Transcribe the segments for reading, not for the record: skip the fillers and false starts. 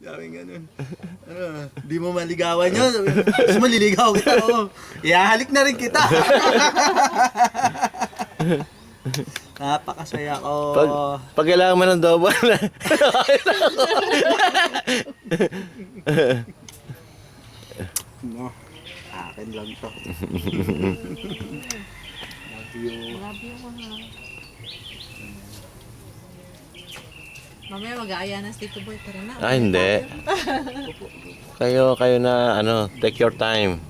Sabi ganun. Di mo maligawan yun. Mas maliligaw kita. Oh. Ihahalik na rin kita. Napakasaya ko. Pag kailangan mo ng double na. No, akin lang to. Love you. Love you ko ha. Mamaya mag-aaya na si Tito Boy. Tara na. Ah, hindi. Kayo na, take your time.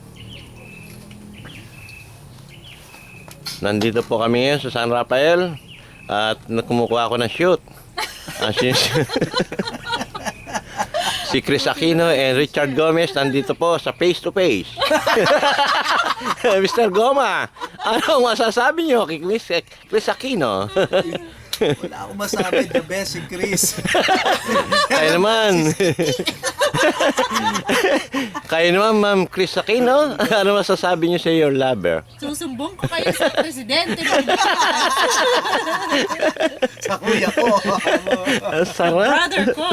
Nandito po kami ngayon sa San Rafael at kumukuha ako ng shoot. Si Chris Aquino and Richard Gomez nandito po sa face to face. Mr. Goma, anong masasabi niyo kay Chris Aquino? Wala akong masabi. The best si Chris. Kayo naman. Kayo naman, Ma'am Chris Aquino. Ano masasabi niyo sa your lover? Susumbong ko kayo sa presidente. Sa kuya ko. Ang sarap. Brother ko.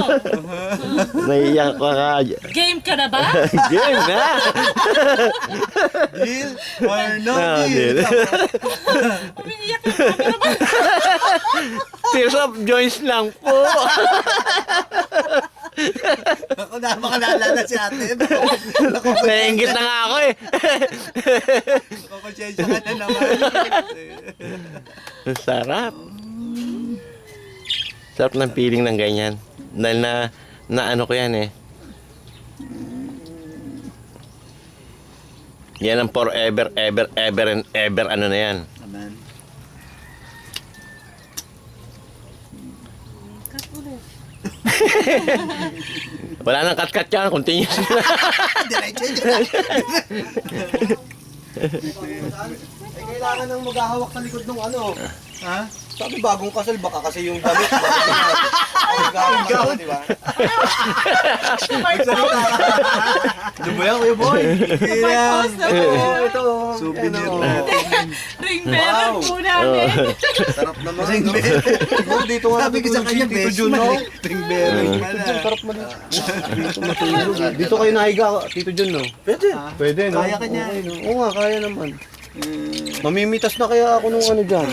Naiiyak ko ka. Game ka na ba? Game na. Deal or no No deal? deal. Umiiyak na camera ba? Tears of joints lang po. Ako na makalala si ate. Nainggit na nga ako eh. Kukonsensya ka na naman. Ang sarap. Sarap ng feeling ng ganyan. Dahil na ano ko yan eh. Yan ang forever, ever, ever, and ever ano na yan. Amen. Cut ulit. Wala nang cut-cut yan. Continuous na. Diretso yun. Eh, kailangan nang maghahawak sa likod ng ano. Ha? Sabi bagong kasal, baka kasi yung damit. Maghahawak, di ba? Ano ba yan, kuya boy? Pag-post na po. Ito. Souvenir Ano, natin. Ring meron po namin. Sarap naman. Ring bell. Siguro dito nga Sabi ko sa kanya, Tito best Jun, man. no? Ring bell. Sarap man. Dito matulog. Dito kayo nahiga, Tito Jun, no? Pwede. Pwede, no? Kaya ka niya. Okay, no? Oo nga, kaya naman. Mamimitas na kaya ako nung ano dyan.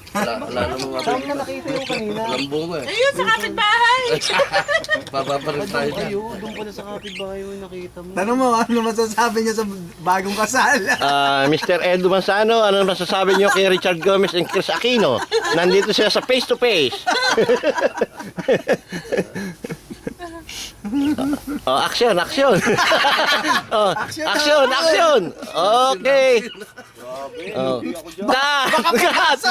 Wala namang Saan mo nakita yung kanina? lambong eh. Ayun, sa kapitbahay. Papapalit tayo dyan. Kayo, doon pala sa kapitbahay yung nakita mo. Tanong mo, ano masasabi niya sa bagong kasal? Mr. Edu Manzano, ano masasabi niyo kay Richard Gomez and Chris Aquino? Nandito sila sa face to face. Oh, action, action. Oh, action, action. Okay. Oh. Cut!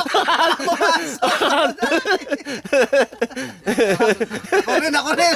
Ako rin, ako rin.